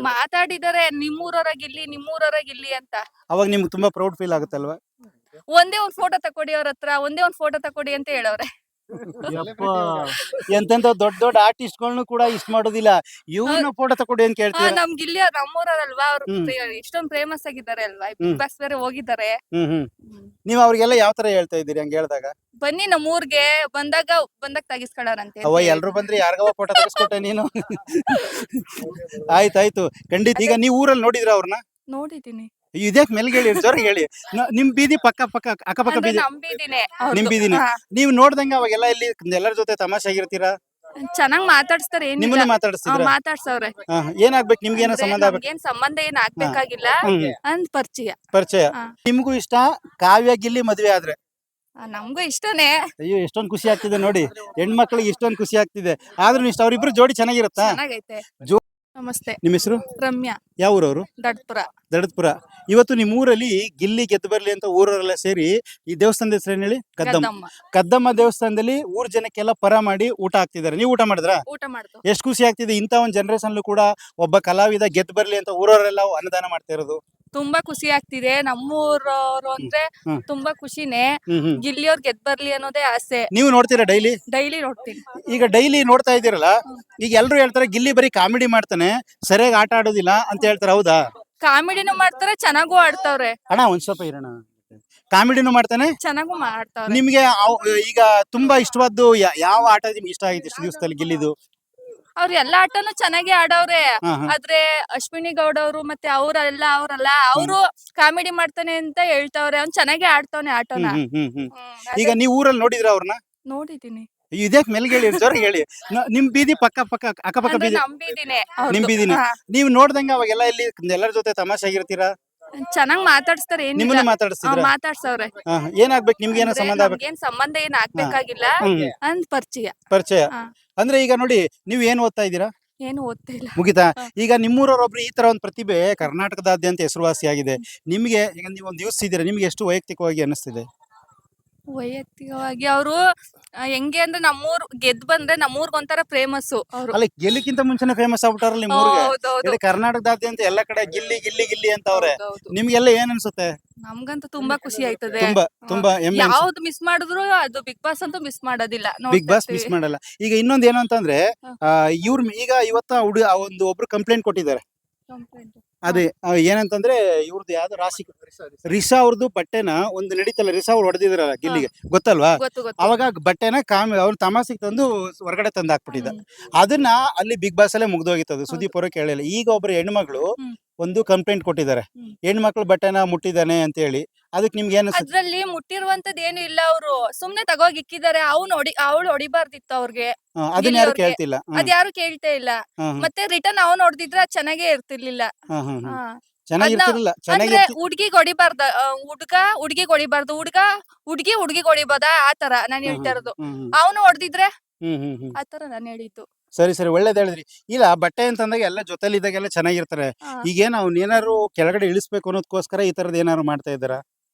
ಮಾತಾಡಿದಾರೆ ನಿಮ್ಮೂರವರಾಗಿಲ್ಲಿ ಅಂತ. ಅವಾಗ ನಿಮ್ಗೆ ತುಂಬಾ ಪ್ರೌಡ್ ಫೀಲ್ ಆಗುತ್ತಲ್ವಾ? ಒಂದೇ ಒಂದ್ ಫೋಟೋ ತಕೊಡಿ ಅವ್ರ ಹತ್ರ, ಒಂದೇ ಒಂದ್ ಫೋಟೋ ತಕೊಡಿ ಅಂತ ಹೇಳವ್ರೆ. ಎಂತೆಂತ ದೊಡ್ಡ ದೊಡ್ಡ ಆರ್ಟಿಸ್ಟ್ಗಳನ್ನು ಕೂಡ ಇಷ್ಟ ಮಾಡೋದಿಲ್ಲ, ಇವ್ರನ್ನ ಫೋಟೋ ತಕೊಡಿ ಅಂತ ಕೇಳ್ತೀರಾ? ನಮ್ಗೆ ಇಲ್ಲಿ ನಮ್ಮೂರಲ್ವಾ ಅವ್ರು ಇಷ್ಟೊಂದ್ ಫೇಮಸ್ ಆಗಿದ್ದಾರೆ ಅಲ್ವಾ, ಬಿಗ್ ಬಾಸ್ ಬೇರೆ ಹೋಗಿದ್ದಾರೆ. ನೀವ್ ಅವ್ರಿಗೆಲ್ಲ ಯಾವ ತರ ಹೇಳ್ತಾ ಇದ್ದೀರಿ ಹಂಗ ಹೇಳ್ದಾಗ? ಬನ್ನಿ ನಮ್ಮೂರ್ಗೆ ಬಂದಾಗ ತೆಗಿಸ್ಕೊಳ್ಳೋರಂತೆ. ಅವ ಎಲ್ರು ಬಂದ್ರೆ ಯಾರಿಗವ ಫೋಟೋ ತೆಗಿಸ್ಕೊಟ್ಟೆ ನೀನು? ಆಯ್ತಾಯ್ತು, ಖಂಡಿತ. ಈಗ ನೀವ್ ಊರಲ್ಲಿ ನೋಡಿದ್ರ ಅವ್ರನ್ನ? ನೋಡಿದೀನಿ. ಇದ್ಯಾಕ್ ಮೆಲ್ಗೆ ಹೇಳಿ, ಜ್ವರ ಹೇಳಿ. ನಿಮ್ ಬೀದಿ ಅಕ್ಕಪಕ್ಕ ಬೀದಿ, ನಿಮ್ ಬೀದಿನೇ. ನೀವ್ ನೋಡ್ದಂಗ ಅವಾಗೆಲ್ಲ ಇಲ್ಲಿ ಎಲ್ಲರ ಜೊತೆ ತಮಾಷೆ ಆಗಿರ್ತೀರಾ? ಚೆನ್ನಾಗ್ ಮಾತಾಡ್ಸ್ತಾರೆ. ನಿಮ್ಮನ್ನ ಮಾತಾಡಿಸ್ತಿದ್ರ? ಮಾತಾಡ್ಸವ್ರೆ. ಏನಾಗ್ಬೇಕು ನಿಮ್ಗೆ? ಏನೋ ಸಂಬಂಧ ಏನ್ ಸಂಬಂಧ ಏನ್ ಆಗ್ಬೇಕಾಗಿಲ್ಲ, ಅಂತ ಪರಿಚಯ. ನಿಮ್ಗೂ ಇಷ್ಟ ಕಾವ್ಯ ಗಿಲ್ಲಿ ಮದ್ವೆ ಆದ್ರೆ? ನಮ್ಗೂ ಇಷ್ಟನೇ. ಅಯ್ಯೋ, ಎಷ್ಟೊಂದ್ ಖುಷಿ ಆಗ್ತಿದೆ ನೋಡಿ, ಹೆಣ್ಮಕ್ಳಿಗೆ ಇಷ್ಟೊಂದ್ ಖುಷಿ ಆಗ್ತಿದೆ. ಆದ್ರೂ ಇಷ್ಟ ಅವ್ರಿಬ್ರು ಜೋಡಿ ಚೆನ್ನಾಗಿರುತ್ತಾ? ನಮಸ್ತೆ. ನಿಮ್ ಹೆಸರು? ರಮ್ಯಾ. ಯಾವ ಊರವ್ರು? ದಡದ್ಪುರ. ಇವತ್ತು ನಿಮ್ ಊರಲ್ಲಿ ಗಿಲ್ಲಿ ಗೆದ್ದು ಬರ್ಲಿ ಅಂತ ಊರವರೆಲ್ಲ ಸೇರಿ ಈ ದೇವಸ್ಥಾನದ ಹೆಸರು ಏನ್ ಹೇಳಿ? ಕದ್ದಮ್ಮ ದೇವಸ್ಥಾನದಲ್ಲಿ ಊರ್ ಜನಕ್ಕೆಲ್ಲ ಪರ ಮಾಡಿ ಊಟ ಹಾಕ್ತಿದ್ದಾರೆ. ನೀವು ಊಟ ಮಾಡಿದ್ರ? ಊಟ ಮಾಡ್ತು. ಎಷ್ಟು ಖುಷಿ ಆಗ್ತಿದೆ, ಇಂತ ಒಂದ್ ಜನರೇಷನ್ ಕೂಡ ಒಬ್ಬ ಕಲಾವಿದ ಗೆದ್ದು ಬರ್ಲಿ ಅಂತ ಊರವರೆಲ್ಲ ಅನುದಾನ ಮಾಡ್ತಾ ಇರೋದು. ತುಂಬಾ ಖುಷಿ ಆಗ್ತಿದೆ. ನಮ್ಮೂರವ್ರು ಅಂದ್ರೆ ತುಂಬಾ ಖುಷಿನೇ. ಗಿಲ್ಲಿಯವ್ರು ಗೆದ್ದು ಬರ್ಲಿ ಅನ್ನೋದೇ ಆಸೆ. ನೀವು ನೋಡ್ತೀರಾ ಡೈಲಿ? ಡೈಲಿ ನೋಡ್ತೀನಿ. ಈಗ ಡೈಲಿ ನೋಡ್ತಾ ಇದ್ದೀರಲ್ಲ, ಈಗ ಎಲ್ರು ಹೇಳ್ತಾರೆ ಗಿಲ್ಲಿ ಬರೀ ಕಾಮಿಡಿ ಮಾಡ್ತಾನೆ, ಸರಿಯಾಗಿ ಆಟ ಆಡೋದಿಲ್ಲ ಅಂತ ಹೇಳ್ತಾರೆ. ಹೌದಾ? ಕಾಮಿಡಿನೂ ಮಾಡ್ತಾರೆ, ಚೆನ್ನಾಗೂ ಆಡ್ತಾವ್ರೆ. ಅಣ್ಣ ಒಂದ್ ಸ್ವಲ್ಪ ಇರೋಣ. ಕಾಮಿಡಿನೂ ಮಾಡ್ತಾನೆ, ಚೆನ್ನಾಗೂ ಮಾಡ್ತಾವ್ರೆ. ನಿಮ್ಗೆ ಈಗ ತುಂಬಾ ಇಷ್ಟವಾದ್ದು ಯಾವ ಆಟ ನಿಮ್ಗೆ ಇಷ್ಟ ಆಗಿತ್ತು ಇಷ್ಟು ದಿವಸದಲ್ಲಿ ಗಿಲ್ಲಿದು? ಅವ್ರ ಎಲ್ಲಾ ಆಟನು ಚೆನ್ನಾಗಿ ಆಡವ್ರೆ. ಆದ್ರೆ ಅಶ್ವಿನಿ ಗೌಡ ಅವರು ಮತ್ತೆ ಅವರಲ್ಲ ಅವರು ಕಾಮಿಡಿ ಮಾಡ್ತಾನೆ ಅಂತ ಹೇಳ್ತಾವ್ರೆ. ಅವ್ನ್ ಚೆನ್ನಾಗಿ ಆಡ್ತಾವ್ನೆ ಆಟನ. ಈಗ ನೀವ್ ಊರಲ್ಲಿ ನೋಡಿದ್ರ ಅವ್ರನ್ನ? ನೋಡಿದೀನಿ. ಇದ್ಯಾಕ್ ಮೆಲ್ಗೆ ಹೇಳಿ, ಜ್ವರ ಹೇಳಿ. ನಿಮ್ ಬೀದಿ ಅಕ್ಕಪಕ್ಕ ಬೀದಿ, ನಿಮ್ ಬೀದಿನೇ. ನೀವ್ ನೋಡ್ದಂಗ ಅವಾಗೆಲ್ಲ ಇಲ್ಲಿ ಎಲ್ಲರ ಜೊತೆ ತಮಾಷೆ ಆಗಿರ್ತೀರಾ? ಚೆನ್ನಾಗ್ ಮಾತಾಡ್ಸ್ತಾರೆ. ನಿಮ್ಮನ್ನ ಮಾತಾಡಿಸ್ತಿದ್ರ? ಮಾತಾಡ್ಸವ್ರೆ. ಏನಾಗ್ಬೇಕು ನಿಮ್ಗೆ? ಏನೋ ಸಂಬಂಧ ಏನ್ ಸಂಬಂಧ ಏನ್ ಆಗ್ಬೇಕಾಗಿಲ್ಲ, ಅಂತ ಪರಿಚಯ. ಅಂದ್ರೆ ಈಗ ನೋಡಿ, ನೀವ್ ಏನ್ ಓದ್ತಾ ಇದ್ದೀರಾ? ಏನು ಓದ್ತಾ ಇಲ್ಲ. ಮುಗಿತಾ? ಈಗ ನಿಮ್ಮೂರವ್ರೊಬ್ರು ಈ ತರ ಒಂದು ಪ್ರತಿಭೆ ಕರ್ನಾಟಕದಾದ್ಯಂತ ಹೆಸರುವಾಸಿ ಆಗಿದೆ. ನಿಮ್ಗೆ ಈಗ ನೀವು ಒಂದ್ ದಿವಸ ಇದ್ದೀರಾ, ನಿಮ್ಗೆ ಎಷ್ಟು ವೈಯಕ್ತಿಕವಾಗಿ ಅನಿಸ್ತಿದೆ? ವೈಯಕ್ತಿಕವಾಗಿ ಅವರು ಹೆಂಗೆ ಅಂದ್ರೆ ನಮ್ಮೂರ್ ಗೆದ್ದು ಬಂದ್ರೆ ನಮ್ಮೂರ್ಗ್ ಒಂಥರ ಫೇಮಸ್. ಅಲ್ಲ, ಗೆಲ್ಲಿಕ್ಕಿಂತ ಮುಂಚೆನೆ ಫೇಮಸ್ ಆಗ್ಬಿಟ್ಟಾರಲ್ಲ ನಿಮ್ಮೂರ್ಗೆ. ಕರ್ನಾಟಕದಾದ್ಯಂತ ಎಲ್ಲ ಕಡೆ ಗಿಲ್ಲಿ ಗಿಲ್ಲಿ ಗಿಲ್ಲಿ ಅಂತ ಅವ್ರೆ. ನಿಮ್ಗೆಲ್ಲ ಏನ್ ಅನ್ಸುತ್ತೆ? ನಮ್ಗಂತೂ ತುಂಬಾ ಖುಷಿ ಆಯ್ತದೆ. ತುಂಬಾ ಯಾವ್ದು ಮಿಸ್ ಮಾಡಿದ್ರು ಅದು ಬಿಗ್ ಬಾಸ್ ಅಂತೂ ಮಿಸ್ ಮಾಡೋದಿಲ್ಲ. ಬಿಗ್ ಬಾಸ್ ಮಿಸ್ ಮಾಡಲ್ಲ. ಈಗ ಇನ್ನೊಂದ್ ಏನು ಅಂತಂದ್ರೆ, ಇವತ್ತ ಒಬ್ರು ಕಂಪ್ಲೇಂಟ್ ಕೊಟ್ಟಿದ್ದಾರೆ. ಅದೇ ಏನಂತಂದ್ರೆ, ಇವ್ರದ್ದು ಯಾವ್ದು ರಿಷಾ ಅವ್ರದ್ದು ಬಟ್ಟೆನ ಒಂದು ನಡೀತಲ್ಲ, ರಿಷಾ ಅವ್ರು ಹೊಡೆದಿದ್ರಲ್ಲ ಗಿಲ್ಲಿಗೆ, ಗೊತ್ತಲ್ವಾ? ಅವಾಗ ಬಟ್ಟೆನ ಅವ್ರು ತಮಾಸಿಗೆ ತಂದು ಹೊರಗಡೆ ತಂದು ಹಾಕ್ಬಿಟ್ಟಿದ್ದ. ಅದನ್ನ ಅಲ್ಲಿ ಬಿಗ್ ಬಾಸ್ ಅಲ್ಲೇ ಮುಗ್ದೋಗಿತ್ತದು, ಸುದೀಪ್ ಅವರು ಕೇಳಿಲ್ಲ. ಈಗ ಒಬ್ರು ಹೆಣ್ಮಗಳು ಒಂದು ಕಂಪ್ಲೇಂಟ್ ಕೊಟ್ಟಿದ್ದಾರೆ, ಹೆಣ್ಮಕ್ಳು ಬಟ್ಟೆನ ಮುಟ್ಟಿದ್ದಾನೆ ಅಂತ ಹೇಳಿ. ಅದಕ್ಕೆ ನಿಮ್ಗೆ ಏನು? ಅದ್ರಲ್ಲಿ ಮುಟ್ಟಿರುವಂತದ್ದು ಏನು ಇಲ್ಲ, ಅವರು ಸುಮ್ನೆ ತಗೋಗಿ ಇಕ್ಕಿದ್ದಾರೆ. ಅವಳು ಹೊಡಿಬಾರ್ದಿತ್ತು ಅವ್ರಿಗೆ. ಅದನ್ನ ಯಾರು ಕೇಳ್ತಿಲ್ಲ. ಅದ್ಯಾರು ಕೇಳ್ತಾ ಇಲ್ಲ. ಮತ್ತೆ ರಿಟರ್ನ್ ಅವ್ನು ಹೊಡೆದಿದ್ರೆ ಚೆನ್ನಾಗೇ ಇರ್ತಿರ್ಲಿಲ್ಲ. ಅಂದ್ರೆ ಹುಡ್ಗಿಗ್ ಹೊಡಿಬಾರ್ದ, ಹುಡ್ಗಿಗ್ ಹೊಡಿಬಾರ್ದು, ಹುಡ್ಗಿಗ್ ಹೊಡಿಬೋದ, ಆತರ ನಾನ್ ಹೇಳ್ತಾ ಇರೋದು. ಅವನು ಹೊಡೆದಿದ್ರೆ ಆತರ ನಾನ್ ಹೇಳಿದ್ದು. ಸರಿ ಒಳ್ಳೇದ್ ಹೇಳಿದ್ರಿ. ಇಲ್ಲ, ಬಟ್ಟೆ ಅಂತಂದಾಗ ಎಲ್ಲ ಜೊತೆಲಿ ಇದ್ದಾಗೆಲ್ಲ ಚೆನ್ನಾಗಿರ್ತಾರೆ. ಈಗೇನು ಅವ್ನ ಏನಾರು ಕೆಳಗಡೆ ಇಳಿಸ್ಬೇಕು ಅನ್ನೋದಕ್ಕೋಸ್ಕರ ಈ ತರದ್ ಏನಾರು ಮಾಡ್ತಾ ಇದ್ದಾರ?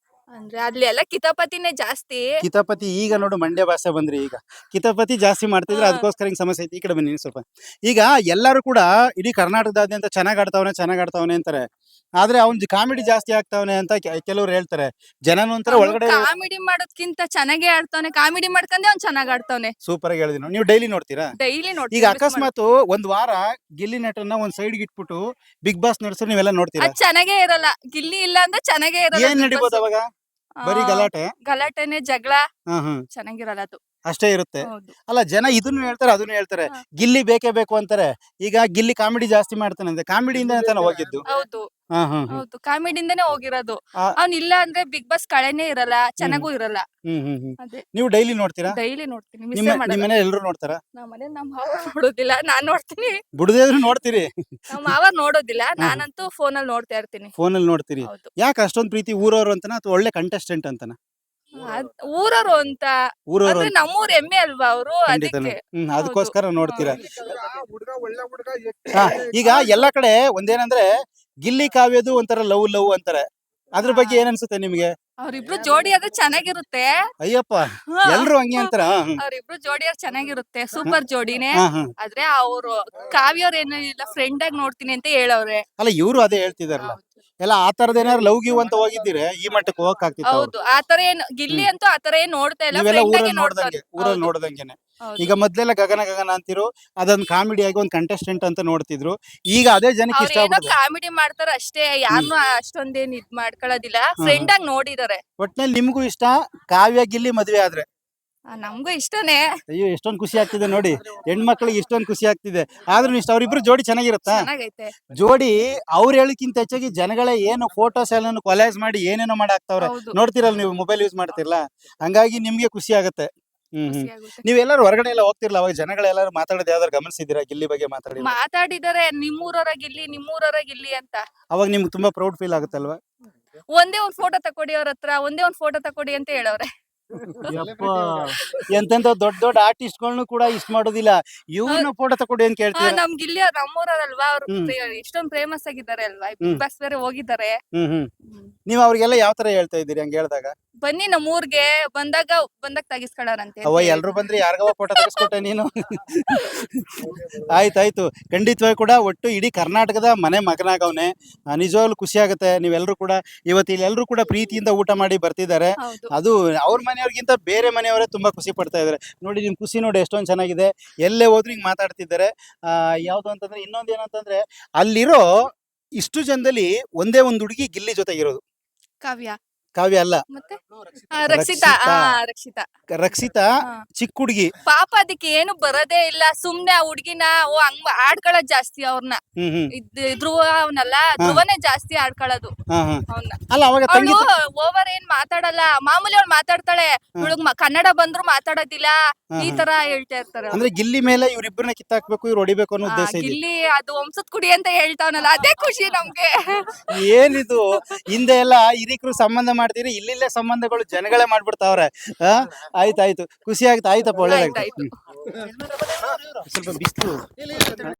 ಅಂದ್ರೆ ಅಲ್ಲಿ ಎಲ್ಲ ಕಿತಾಪತಿನೇ ಜಾಸ್ತಿ. ಕಿತಾಪತಿ ಈಗ ನೋಡು, ಮಂಡ್ಯ ಭಾಷೆ ಬಂದ್ರಿ. ಈಗ ಕಿತಾಪತಿ ಜಾಸ್ತಿ ಮಾಡ್ತಿದ್ರೆ ಅದಕ್ಕೋಸ್ಕರ ಹಿಂಗ್ ಸಮಸ್ಯೆ ಐತಿ. ಈ ಕಡೆ ಬನ್ನಿ ಸ್ವಲ್ಪ. ಈಗ ಎಲ್ಲರೂ ಕೂಡ ಇಡೀ ಕರ್ನಾಟಕದಾದ್ಯಂತ ಚೆನ್ನಾಗ್ ಆಡ್ತಾವನೆ ಅಂತಾರೆ. ಆದ್ರೆ ಅವ್ನ್ ಕಾಮಿಡಿ ಜಾಸ್ತಿ ಆಗ್ತಾವನೆ ಅಂತ ಕೆಲವ್ರು ಹೇಳ್ತಾರೆ. ಜನನು ಒಂಥರ ಒಳಗಡೆ ಕಾಮಿಡಿ ಮಾಡೋದ್ಕಿಂತ ಚೆನ್ನಾಗೇ ಆಡ್ತಾವನೆ. ಕಾಮಿಡಿ ಮಾಡ್ಕೊಂಡೆ ಅವ್ನ್ ಚೆನ್ನಾಗ್ ಆಡ್ತಾವನೆ. ಸೂಪರ್ ಆಗಿ ಹೇಳಿದ್ರಿ. ನೀವು ಡೈಲಿ ನೋಡ್ತೀರಾ? ಡೈಲಿ ನೋಡ್ತೀನಿ. ಈಗ ಅಕಸ್ಮಾತ್ ಒಂದ್ ವಾರ ಗಿಲ್ಲಿ ನಟನ್ನ ಒಂದ್ ಸೈಡ್ ಇಟ್ಬಿಟ್ಟು ಬಿಗ್ ಬಾಸ್ ನಡೆಸೋ, ನೀವೆಲ್ಲ ನೋಡ್ತೀರಾ? ಚೆನ್ನಾಗೇ ಇರಲ್ಲ. ಗಿಲ್ಲಿ ಇಲ್ಲ ಅಂದ್ರೆ ಚೆನ್ನಾಗೇ ಇರಲ್ಲ. ಏನ್ ನಡಿಬೋದು ಅವಾಗ? ಬರೀ ಗಲಾಟೆನೆ, ಜಗಳ, ಚೆನ್ನಾಗಿರಲ್ಲ ಅದು. ಅಷ್ಟೇ ಇರುತ್ತೆ. ಅಲ್ಲ, ಜನ ಇದನ್ನು ಹೇಳ್ತಾರೆ ಅದನ್ನು ಹೇಳ್ತಾರೆ. ಗಿಲ್ಲಿ ಬೇಕೇ ಬೇಕು ಅಂತಾರೆ. ಈಗ ಗಿಲ್ಲಿ ಕಾಮಿಡಿ ಜಾಸ್ತಿ ಮಾಡ್ತಾನೆ ಅಂದ್ರೆ ಕಾಮಿಡಿಯಿಂದ ಹೋಗಿದ್ದು. ಹೌದು, ಕಾಮಿಡಿಯಿಂದಾನೇ ಹೋಗಿರೋದು. ಅವ್ನ್ ಇಲ್ಲ ಅಂದ್ರೆ ಬಿಗ್ ಬಾಸ್ ಕಳೆನೇ ಇರಲ್ಲ, ಚೆನ್ನಾಗೂ ಇರಲ್ಲ. ನೀವು ಡೈಲಿ ನೋಡ್ತೀರಾ? ಡೈಲಿ ನೋಡ್ತೀನಿ. ನಿಮ್ಮ ಮನೇಲಿ ಎಲ್ಲರೂ ನೋಡ್ತಾರಾ? ನಮ್ಮ ಮನೇಲಿ ನಮ್ಮ ಮಾವ ನೋಡೋದಿಲ್ಲ, ನಾನ್ ನೋಡ್ತೀನಿ. ಬಿಡದೇದ್ರು ನೋಡ್ತೀರಿ? ನಮ್ಮ ಮಾವ ನೋಡೋದಿಲ್ಲ, ನಾನಂತೂ ಫೋನಲ್ಲಿ ನೋಡ್ತಾ ಇರ್ತೀನಿ. ಫೋನಲ್ಲಿ ನೋಡ್ತೀರಿ? ಯಾಕೆ ಅಷ್ಟೊಂದ್ ಪ್ರೀತಿ? ಊರವ್ರು ಅಂತನಾ ಅಥವಾ ಒಳ್ಳೆ ಕಂಟೆಸ್ಟೆಂಟ್ ಅಂತನಾ? ಊರವ್ರು ಅಂತ. ನಮ್ಮೂರ್ ಎಮ್ಮೆ ಅಲ್ವಾ ಅವರು, ಅದಕ್ಕೋಸ್ಕರ ನೋಡ್ತೀರಾ? ಈಗ ಎಲ್ಲಾ ಕಡೆ ಒಂದೇನಂದ್ರೆ, ಗಿಲ್ಲಿ ಕಾವ್ಯದು ಒಂಥರ ಲವ್ ಅಂತಾರೆ. ಅದ್ರ ಬಗ್ಗೆ ಏನ್ ಅನ್ಸುತ್ತೆ ನಿಮ್ಗೆ? ಅವ್ರಿಬ್ರು ಜೋಡಿ ಆದ್ರೆ ಚೆನ್ನಾಗಿರುತ್ತೆ. ಅಯ್ಯಪ್ಪ ಹಾ. ಎಲ್ರು ಹಂಗೆ ಅಂತಾರ. ಅವ್ರಿಬ್ರು ಜೋಡಿ ಆದ್ರೆ ಚೆನ್ನಾಗಿರುತ್ತೆ, ಸೂಪರ್ ಜೋಡಿನೇ. ಹಾ ಹಾ. ಆದ್ರೆ ಅವ್ರು ಕಾವ್ಯವ್ರ ಏನು ಇಲ್ಲ, ಫ್ರೆಂಡ್ ಆಗಿ ನೋಡ್ತೀನಿ ಅಂತ ಹೇಳವ್ರೆ. ಅಲ್ಲ ಇವ್ರು ಅದೇ ಹೇಳ್ತಿದಾರಲ್ಲ, ಎಲ್ಲ ಆ ತರದ ಏನಾರು ಲವ್ ಗಿವ್ ಅಂತ ಹೋಗಿದ್ದೀರಿ ಈ ಮಟ್ಟಕ್ಕೆ ಹೋಗಕ್ ಆಗ್ತಿತ್ತು. ಹೌದು, ಆತರ ಏನ್ ಗಿಲ್ಲಿ ಅಂತೂ ಆತರ ಏನ್ ನೋಡ್ತಾ ಇಲ್ಲ, ನೀವೆಲ್ಲ ಫ್ರೆಂಡ್ ಆಗಿ ಊರಲ್ಲಿ ನೋಡ್ತಾರೆ. ನೋಡ್ದಂಗೆ, ಊರಲ್ಲಿ ನೋಡ್ದಂಗೆನೆ. ಈಗ ಮೊದ್ಲೆಲ್ಲ ಗಗನ ಗಗನ ಅಂತಿರು, ಅದೊಂದು ಕಾಮಿಡಿ ಆಗಿ ಒಂದು ಕಂಟೆಸ್ಟೆಂಟ್ ಅಂತ ನೋಡ್ತಿದ್ರು. ಈಗ ಅದೇ ಜನಕ್ಕೆ ಇಷ್ಟ ಅವ್ರೇನೋ ಆಗ್ಬಿಡುತ್ತೆ. ಕಾಮಿಡಿ ಮಾಡ್ತಾರ ಅಷ್ಟೇ, ಯಾರನ್ನೂ ಅಷ್ಟೊಂದೇನ್ ಇದ್ ಮಾಡ್ಕೊಳ್ಳೋದಿಲ್ಲ, ಫ್ರೆಂಡ್ ಆಗಿ ನೋಡಿದಾರೆ. ಒಟ್ನಲ್ಲಿ ನಿಮ್ಗೂ ಇಷ್ಟ ಕಾವ್ಯ ಗಿಲ್ಲಿ ಮದ್ವೆ ಆದ್ರೆ? ನಮ್ಗೂ ಇಷ್ಟನೇ. ಅಯ್ಯೋ ಎಷ್ಟೊಂದ್ ಖುಷಿ ಆಗ್ತಿದೆ ನೋಡಿ, ಹೆಣ್ಮಕ್ಳಿಗೆ ಇಷ್ಟೊಂದ್ ಖುಷಿ ಆಗ್ತಿದೆ. ಆದ್ರೂ ಇಷ್ಟ ಅವ್ರಿಬ್ರು ಜೋಡಿ ಚೆನ್ನಾಗಿರುತ್ತಾ? ಚೆನ್ನಾಗೈತೆ. ಜೋಡಿ ಅವ್ರು ಹೇಳಿಕ್ಕಿಂತ ಹೆಚ್ಚಾಗಿ ಜನಗಳೇ ಏನು ಫೋಟೋಸ್ ಎಲ್ಲ ಕೊಲೈಸ್ ಮಾಡಿ ಏನೇನೋ ಮಾಡಾಕ್ತಾವ್ರೆ. ಹೌದು, ನೋಡ್ತಿರಲ್ಲ, ನೀವು ಮೊಬೈಲ್ ಯೂಸ್ ಮಾಡ್ತಿರಲ್ಲ, ಹಂಗಾಗಿ ನಿಮ್ಗೆ ಖುಷಿ ಆಗುತ್ತೆ. ಖುಷಿ ಆಗುತ್ತೆ. ನೀವೆಲ್ಲರೂ ಹೊರಗಡೆ ಎಲ್ಲ ಹೋಗ್ತಿರಲ್ಲ, ಅವಾಗ ಜನಗಳೆಲ್ಲರೂ ಮಾತಾಡೋದು ಯಾವ್ದಾರು ಗಮನಿಸಿದ್ದೀರಾ? ಗಿಲ್ಲಿ ಬಗ್ಗೆ ಮಾತಾಡಿದಾರೆ, ನಿಮ್ಮೂರವರ ಗಿಲ್ಲಿ ಅಂತ. ಅವಾಗ ನಿಮ್ಗೆ ತುಂಬಾ ಪ್ರೌಡ್ ಫೀಲ್ ಆಗುತ್ತಲ್ವಾ? ಒಂದೇ ಒಂದ್ ಫೋಟೋ ತಕೊಡಿ ಅವ್ರ ಹತ್ರ, ಒಂದೇ ಒಂದ್ ಫೋಟೋ ತಕೊಡಿ ಅಂತ ಹೇಳವ್ರೆ. ಎಂತೆಂತ ದೊಡ್ಡ ದೊಡ್ಡ ಆರ್ಟಿಸ್ಟ್ಗಳನ್ನು ಕೂಡ ಇಷ್ಟ ಮಾಡೋದಿಲ್ಲ, ಇವ್ರನ್ನ ಫೋಟೋ ತಕೊಡಿ ಅಂತ ಕೇಳ್ತೀರಾ? ನಮ್ ಗಿಲ್ಲಿ ಅವ್ರ ನಮ್ಮೂರಲ್ವಾ, ಅವ್ರು ಎಷ್ಟೊಂದ್ ಫೇಮಸ್ ಆಗಿದ್ದಾರೆ ಅಲ್ವಾ, ಬಿಗ್ ಬಾಸ್ ಬೇರೆ ಹೋಗಿದ್ದಾರೆ. ನೀವ್ ಅವ್ರಿಗೆಲ್ಲ ಯಾವ ತರ ಹೇಳ್ತಾ ಇದ್ದೀರಿ ಹಂಗ ಹೇಳ್ದಾಗ? ಬನ್ನಿ ನಮ್ಮೂರ್ಗೆ, ಬಂದಾಗ ತೆಗಿಸ್ಕೊಳ್ಳಾರಂತೆ. ಅವ ಎಲ್ರು ಬಂದ್ರೆ ಯಾರಿಗವ ಫೋಟೋ ತೆಗಿಸ್ಕೊಟ್ಟೆ ನೀನು? ಆಯ್ತಾಯ್ತು, ಖಂಡಿತವಾಗಿ ಕೂಡ ಒಟ್ಟು ಇಡೀ ಕರ್ನಾಟಕದ ಮನೆ ಮಗನಾಗವ್ನೆ. ನಿಜವಾಗ್ಲೂ ಖುಷಿ ಆಗುತ್ತೆ. ನೀವೆಲ್ಲರೂ ಕೂಡ ಇವತ್ತು ಇಲ್ಲೆಲ್ಲರೂ ಕೂಡ ಪ್ರೀತಿಯಿಂದ ಊಟ ಮಾಡಿ ಬರ್ತಿದ್ದಾರೆ. ಹೌದು. ಅದು ಅವ್ರ ಮನೆಯವ್ರಿಗಿಂತ ಬೇರೆ ಮನೆಯವರೇ ತುಂಬಾ ಖುಷಿ ಪಡ್ತಾ ಇದಾರೆ. ನೋಡಿ ನಿಮ್ ಖುಷಿ ನೋಡಿ ಎಷ್ಟೊಂದ್ ಚೆನ್ನಾಗಿದೆ. ಎಲ್ಲೇ ಹೋದ್ರು ಹಿಂಗ್ ಮಾತಾಡ್ತಿದ್ದಾರೆ. ಯಾವ್ದು ಅಂತಂದ್ರೆ, ಇನ್ನೊಂದ್ ಏನಂತಂದ್ರೆ, ಅಲ್ಲಿರೋ ಇಷ್ಟು ಜನದಲ್ಲಿ ಒಂದೇ ಒಂದು ಹುಡುಗಿ ಗಿಲ್ಲಿ ಜೊತೆಗಿರೋದು. ಕಾವ್ಯ ಅಲ್ಲ, ಮತ್ತೆ ರಕ್ಷಿತಾ. ರಕ್ಷಿತಾ ರಕ್ಷಿತಾ ಹಾ. ಚಿಕ್ಕ ಹುಡುಗಿ. ಪಾಪ ಅದಕ್ಕೆ ಏನು ಬರೋದೇ ಇಲ್ಲ, ಸುಮ್ನೆ ಆ ಹುಡ್ಗಿನ ಹಂಗ್ ಆಡ್ಕೊಳ್ಳೋದ್ ಜಾಸ್ತಿ ಅವ್ರನ್ನ. ಧ್ರುವ ಅವನಲ್ಲ, ಧ್ರುವನೇ ಜಾಸ್ತಿ ಆಡ್ಕೊಳ್ಳೋದು ಅವ್ನ. ಅಲ್ಲ ಅವಾಗ ಅವಳು ಓವರ್ ಏನ್ ಮಾತಾಡಲ್ಲ, ಮಾಮೂಲಿ ಅವ್ಳು ಮಾತಾಡ್ತಾಳೆ, ಇವಳಿಗ್ ಕನ್ನಡ ಬಂದ್ರು ಮಾತಾಡೋದಿಲ್ಲ, ಈ ತರ ಹೇಳ್ತಾ ಇರ್ತಾರೆ. ಅಂದ್ರೆ ಗಿಲ್ಲಿ ಮೇಲೆ ಇವ್ರಿಬ್ಬರನ್ನ ಕಿತ್ತಾಕ್ಬೇಕು, ಇವ್ರು ಹೊಡಿಬೇಕು ಅನ್ನೋ ಉದ್ದೇಶ ಇದೆ. ಗಿಲ್ಲಿ ಅದು ವಂಶದ ಕುಡಿ ಅಂತ ಹೇಳ್ತಾವನಲ್ಲ, ಅದೇ ಖುಷಿ ನಮ್ಗೆ. ಏನಿದು, ಹಿಂದೆ ಎಲ್ಲ ಹಿರಿಕರು ಸಂಬಂಧ ಮಾಡ್ತೀರಿ, ಇಲ್ಲಿಲ್ಲೇ ಸಂಬಂಧಗಳು ಜನಗಳೇ ಮಾಡ್ಬಿಡ್ತಾವ್ರೆ. ಆಯ್ತಾಯ್ತು, ಖುಷಿ ಆಗ್ತಾ. ಆಯ್ತಪ್ಪ, ಒಳ್ಳೇದಾಯ್ತು. ಆಯ್ತಾಯ್ತು. ಸ್ವಲ್ಪ ಬಿಸ್ಲು.